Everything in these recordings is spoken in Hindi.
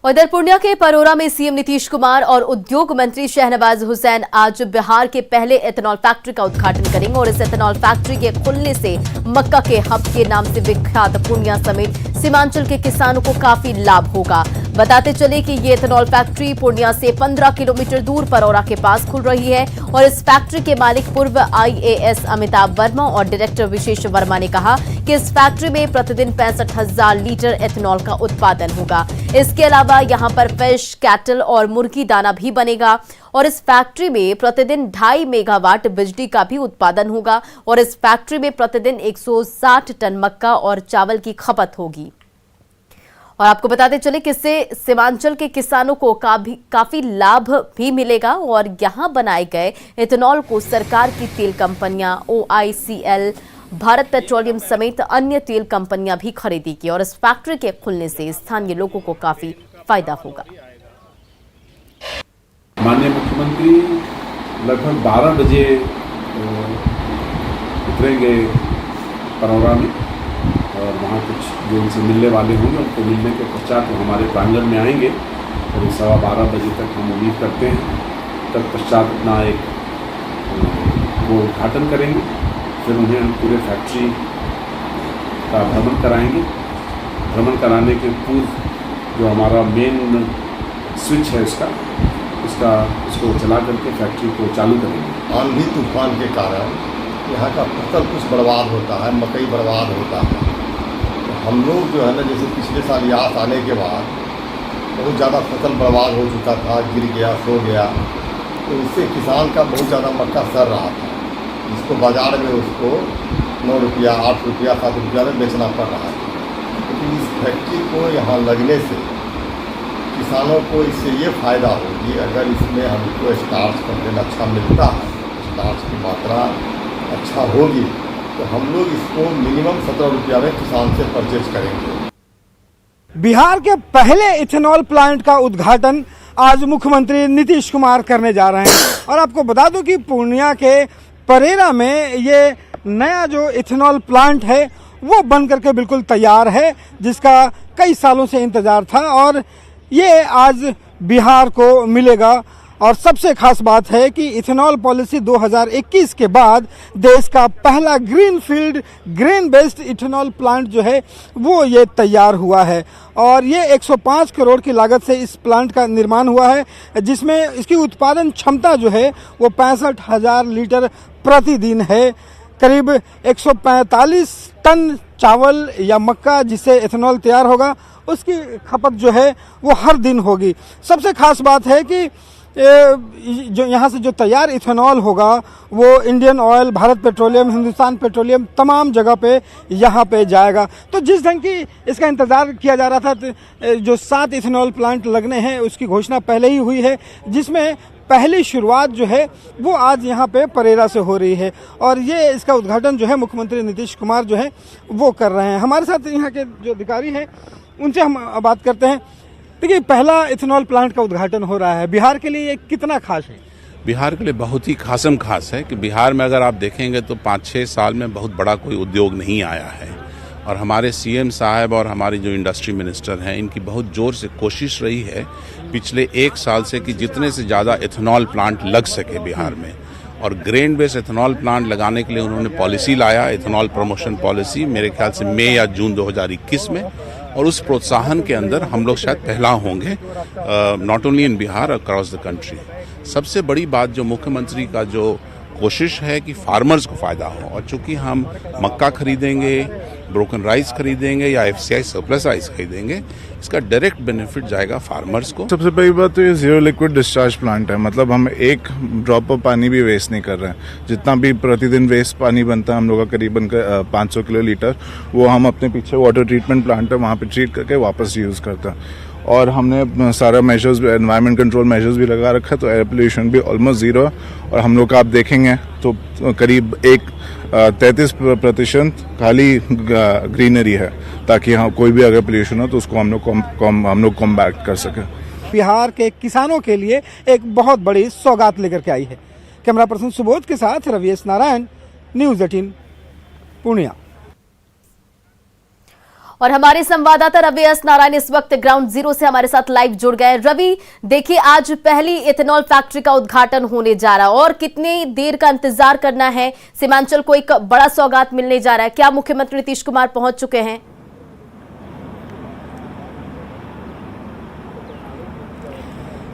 उधर पूर्णिया के परोरा में सीएम नीतीश कुमार और उद्योग मंत्री शहनवाज हुसैन आज बिहार के पहले एथेनॉल फैक्ट्री का उद्घाटन करेंगे और इस एथेनॉल फैक्ट्री के खुलने से मक्का के हब के नाम से विख्यात पूर्णिया समेत सीमांचल के किसानों को काफी लाभ होगा। बताते चले कि ये एथेनॉल फैक्ट्री पूर्णिया से 15 किलोमीटर दूर परोरा के पास खुल रही है और इस फैक्ट्री के मालिक पूर्व आईएएस अमिताभ वर्मा और डायरेक्टर विशेष वर्मा ने कहा कि इस फैक्ट्री में प्रतिदिन 65,000 लीटर एथेनॉल का उत्पादन होगा। इसके अलावा यहां पर फिश, कैटल और मुर्गी दाना भी बनेगा और इस फैक्ट्री में प्रतिदिन 2.5 मेगावाट बिजली का भी उत्पादन होगा और इस फैक्ट्री में प्रतिदिन 160 टन मक्का और चावल की खपत होगी। और आपको बताते चले कि इससे सीमांचल के किसानों को काफी लाभ भी मिलेगा और यहां बनाए गए एथेनॉल को सरकार की तेल कंपनियां OICL, भारत पेट्रोलियम समेत अन्य तेल कंपनियां भी खरीदेगी और इस फैक्ट्री के खुलने से स्थानीय लोगों को काफी फायदा होगा। माननीय मुख्यमंत्री लगभग 12 बजे उतरेंगे परोरा में और वहाँ कुछ जो उनसे मिलने वाले होंगे उनको मिलने के पश्चात वो हमारे प्रांगण में आएंगे और 12:15 बजे तक हम उम्मीद करते हैं तत्पश्चात अपना एक वो उद्घाटन करेंगे। फिर उन्हें हम पूरे फैक्ट्री का भ्रमण कराएंगे। भ्रमण कराने के पूर्व जो हमारा मेन स्विच है उसको चला करके फैक्ट्री को चालू करेंगे। आंधी तूफान के कारण यहाँ का फसल कुछ बर्बाद होता है, मकई बर्बाद होता है। तो हम लोग जो है ना, जैसे पिछले साल यास आने के बाद बहुत ज़्यादा फसल बर्बाद हो चुका था, गिर गया, सो गया, तो इससे किसान का बहुत ज़्यादा मक्का सड़ रहा था, जिसको बाज़ार में उसको 9 रुपया, 8 रुपया, 7 रुपया में बेचना पड़ रहा है। लेकिन इस फैक्ट्री को यहाँ लगने से किसानों को इससे ये फ़ायदा होगी, अगर इसमें हमको स्टार्च कंटेंट अच्छा मिलता है, स्टार्च की मात्रा अच्छा होगी, तो हम लोग इसको मिनिमम 17 रुपया में किसान से परचेज करेंगे। बिहार के पहले इथेनॉल प्लांट का उद्घाटन आज मुख्यमंत्री नीतीश कुमार करने जा रहे हैं और आपको बता दूं कि पूर्णिया के परेरा में ये नया जो इथेनॉल प्लांट है वो बन करके बिल्कुल तैयार है, जिसका कई सालों से इंतजार था और ये आज बिहार को मिलेगा। और सबसे खास बात है कि इथेनॉल पॉलिसी 2021 के बाद देश का पहला greenfield grain based ethanol plant जो है वो ये तैयार हुआ है और ये 105 करोड़ की लागत से इस प्लांट का निर्माण हुआ है, जिसमें इसकी उत्पादन क्षमता जो है वो 65,000 लीटर प्रतिदिन है। करीब 145 टन चावल या मक्का जिससे एथेनॉल तैयार होगा उसकी खपत जो है वो हर दिन होगी। सबसे खास बात है कि जो यहाँ से जो तैयार इथेनॉल होगा वो Indian oil, Bharat petroleum, Hindustan petroleum तमाम जगह पे यहाँ पे जाएगा। तो जिस ढंग की इसका इंतज़ार किया जा रहा था, जो 7 इथेनॉल प्लांट लगने हैं उसकी घोषणा पहले ही हुई है, जिसमें पहली शुरुआत जो है वो आज यहाँ पे परेरा से हो रही है और ये इसका उद्घाटन जो है मुख्यमंत्री नीतीश कुमार जो है वो कर रहे हैं। हमारे साथ यहाँ के जो अधिकारी हैं उनसे हम बात करते हैं। देखिए, पहला इथेनॉल प्लांट का उद्घाटन हो रहा है, बिहार के लिए ये कितना खास है? बिहार के लिए बहुत ही खासम खास है कि बिहार में अगर आप देखेंगे तो 5-6 साल में बहुत बड़ा कोई उद्योग नहीं आया है और हमारे सीएम साहब और हमारी जो इंडस्ट्री मिनिस्टर हैं इनकी बहुत जोर से कोशिश रही है पिछले 1 साल से कि जितने से ज़्यादा इथेनॉल प्लांट लग सके बिहार में। और ग्रेन बेस्ड इथेनॉल प्लांट लगाने के लिए उन्होंने पॉलिसी लाया, इथेनॉल प्रमोशन पॉलिसी, मेरे ख्याल से मई या जून 2021 में, और उस प्रोत्साहन के अंदर हम लोग शायद पहला होंगे, not only in Bihar, across the country. सबसे बड़ी बात जो मुख्यमंत्री का जो कोशिश है कि फार्मर्स को फ़ायदा हो, और चूंकि हम मक्का खरीदेंगे, ब्रोकन राइस खरीदेंगे या FCI सरप्लस राइस खरीदेंगे, इसका डायरेक्ट बेनिफिट जाएगा फार्मर्स को। सबसे पहली बात तो ये जीरो लिक्विड डिस्चार्ज प्लांट है, मतलब हम एक ड्रॉप ऑफ पानी भी वेस्ट नहीं कर रहे हैं। जितना भी प्रतिदिन वेस्ट पानी बनता है हम लोग का करीबन 500 किलो लीटर, वो हम अपने पीछे वाटर ट्रीटमेंट प्लांट है वहाँ पे ट्रीट करके वापस यूज़ करते हैं। और हमने सारा मेजर्स, एनवायरमेंट कंट्रोल मेजर्स भी लगा रखा है, तो एयर पोल्यूशन भी ऑलमोस्ट ज़ीरो है। और हम लोग का आप देखेंगे तो करीब 33% खाली ग्रीनरी है, ताकि हाँ कोई भी अगर पोल्यूशन हो तो उसको हम लोग कॉम्बैक्ट कर सकें। बिहार के किसानों के लिए एक बहुत बड़ी सौगात लेकर के आई है। कैमरा पर्सन सुबोध के साथ रविश नारायण, न्यूज़ 18 पूर्णिया। और हमारे संवाददाता रवि एस नारायण इस वक्त ग्राउंड जीरो से हमारे साथ लाइव जुड़ गए। रवि, देखिए आज पहली इथेनॉल फैक्ट्री का उद्घाटन होने जा रहा है और कितनी देर का इंतजार करना है? सीमांचल को एक बड़ा सौगात मिलने जा रहा है। क्या मुख्यमंत्री नीतीश कुमार पहुंच चुके हैं?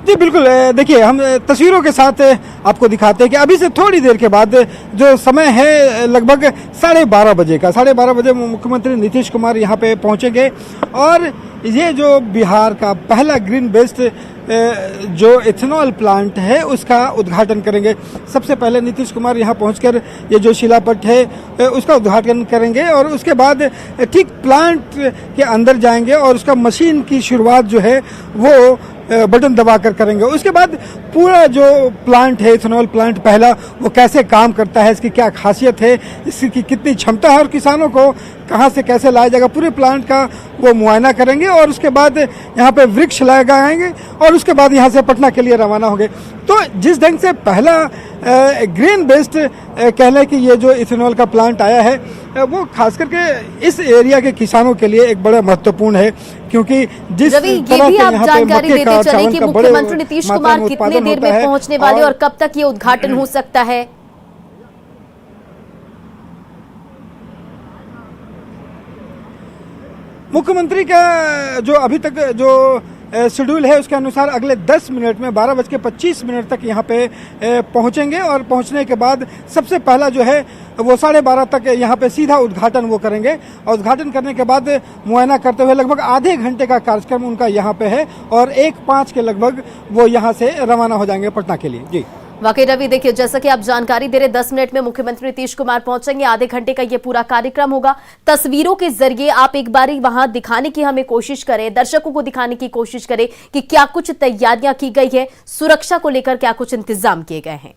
जी बिल्कुल, देखिए हम तस्वीरों के साथ आपको दिखाते हैं कि अभी से थोड़ी देर के बाद जो समय है लगभग 12:30 बजे का, 12:30 बजे मुख्यमंत्री नीतीश कुमार यहाँ पे पहुँचेंगे और ये जो बिहार का पहला ग्रीन बेस्ड जो इथेनॉल प्लांट है उसका उद्घाटन करेंगे। सबसे पहले नीतीश कुमार यहाँ पहुंचकर ये जो शिलापट है उसका उद्घाटन करेंगे और उसके बाद ठीक प्लांट के अंदर जाएंगे और उसका मशीन की शुरुआत जो है वो बटन दबाकर करेंगे। उसके बाद पूरा जो प्लांट है, इथेनॉल प्लांट पहला, वो कैसे काम करता है, इसकी क्या खासियत है, इसकी कितनी क्षमता है और किसानों को कहाँ से कैसे लाया जाएगा, पूरे प्लांट का वो मुआयना करेंगे और उसके बाद यहाँ पे वृक्ष लगाएंगे और उसके बाद यहाँ से पटना के लिए रवाना होंगे। तो जिस ढंग से पहला ग्रीन बेस्ड कह लें कि ये जो इथेनॉल का प्लांट आया है वो खास करके इस एरिया के किसानों के लिए एक बड़ा महत्वपूर्ण है, क्योंकि जिस रवि, तरह भी के आप यहाँ पे जानकारी मक्के का, देते चले चावल कि का मुख्यमंत्री नीतीश कुमार कितने उत्पादन देर होता में है पहुंचने वाले और कब तक ये उद्घाटन हो सकता है? मुख्यमंत्री का जो अभी तक जो शेड्यूल है उसके अनुसार अगले 10 मिनट में 12:25 तक यहाँ पे पहुँचेंगे और पहुँचने के बाद सबसे पहला जो है वो 12:30 तक यहाँ पे सीधा उद्घाटन वो करेंगे और उद्घाटन करने के बाद मुआयना करते हुए लगभग आधे घंटे का कार्यक्रम उनका यहाँ पे है और 1:05 के लगभग वो यहाँ से रवाना हो जाएंगे पटना के लिए। जी वाकई रवि, देखिए जैसा कि आप जानकारी दे रहे, 10 मिनट में मुख्यमंत्री नीतीश कुमार पहुंचेंगे, आधे घंटे का ये पूरा कार्यक्रम होगा। तस्वीरों के जरिए आप एक बारी वहां दिखाने की हमें कोशिश करें, दर्शकों को दिखाने की कोशिश करें कि क्या कुछ तैयारियां की गई है, सुरक्षा को लेकर क्या कुछ इंतजाम किए गए हैं।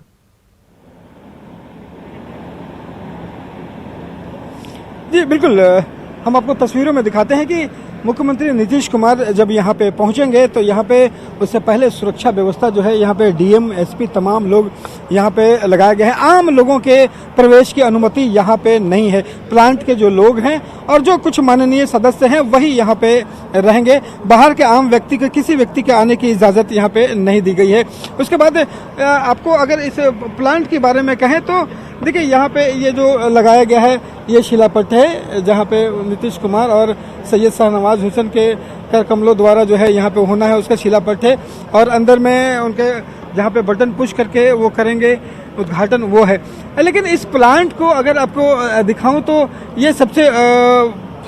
जी बिल्कुल, हम आपको तस्वीरों में दिखाते हैं कि मुख्यमंत्री नीतीश कुमार जब यहाँ पे पहुँचेंगे तो यहाँ पे उससे पहले सुरक्षा व्यवस्था जो है यहाँ पे डीएम, एसपी तमाम लोग यहाँ पे लगाए गए हैं। आम लोगों के प्रवेश की अनुमति यहाँ पे नहीं है। प्लांट के जो लोग हैं और जो कुछ माननीय सदस्य हैं वही यहाँ पे रहेंगे। बाहर के आम व्यक्ति के, किसी व्यक्ति के आने की इजाज़त यहाँ पे नहीं दी गई है। उसके बाद आपको अगर इस प्लांट के बारे में कहें तो देखिए यहाँ पे ये जो लगाया गया है ये शिलापट है जहाँ पे नीतीश कुमार और सैयद शाहनवाज हुसैन के कर कमलों द्वारा जो है यहाँ पे होना है उसका शिलापट है और अंदर में उनके जहाँ पे बटन पुश करके वो करेंगे उद्घाटन वो है। लेकिन इस प्लांट को अगर आपको दिखाऊं तो ये सबसे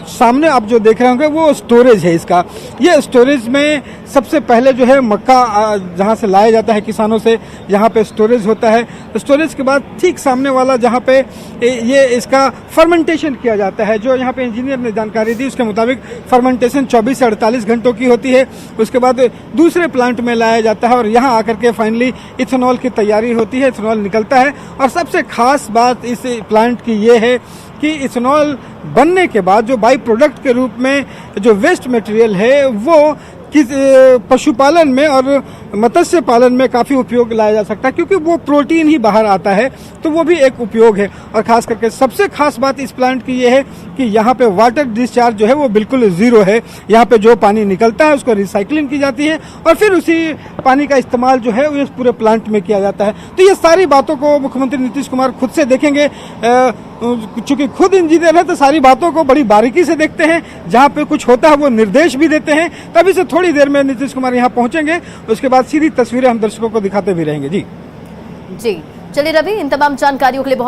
सामने आप जो देख रहे होंगे वो स्टोरेज है इसका। ये स्टोरेज में सबसे पहले जो है मक्का जहाँ से लाया जाता है किसानों से, यहाँ पे स्टोरेज होता है। स्टोरेज के बाद ठीक सामने वाला जहाँ पे ये इसका फर्मेंटेशन किया जाता है, जो यहाँ पे इंजीनियर ने जानकारी दी उसके मुताबिक फर्मेंटेशन 24 से 48 घंटों की होती है। उसके बाद दूसरे प्लांट में लाया जाता है और यहाँ आकर के फाइनली इथेनॉल की तैयारी होती है, इथेनॉल निकलता है। और सबसे खास बात इस प्लांट की ये है कि इथेनॉल बनने के बाद जो बाई प्रोडक्ट के रूप में जो वेस्ट मटेरियल है वो किस पशुपालन में और मत्स्य पालन में काफ़ी उपयोग लाया जा सकता है, क्योंकि वो प्रोटीन ही बाहर आता है, तो वो भी एक उपयोग है। और खास करके सबसे खास बात इस प्लांट की ये है कि यहाँ पे वाटर डिस्चार्ज जो है वो बिल्कुल ज़ीरो है। यहाँ पे जो पानी निकलता है उसको रिसाइकलिंग की जाती है और फिर उसी पानी का इस्तेमाल जो है वो इस पूरे प्लांट में किया जाता है। तो ये सारी बातों को मुख्यमंत्री नीतीश कुमार खुद से देखेंगे। चूंकि खुद इंजीनियर है तो सारी बातों को बड़ी बारीकी से देखते हैं, जहाँ पे कुछ होता है वो निर्देश भी देते हैं। तभी से थोड़ी देर में नीतीश कुमार यहाँ पहुँचेंगे, उसके बाद सीधी तस्वीरें हम दर्शकों को दिखाते भी रहेंगे। जी चलिए रवि, इन तमाम जानकारियों के लिए बहुत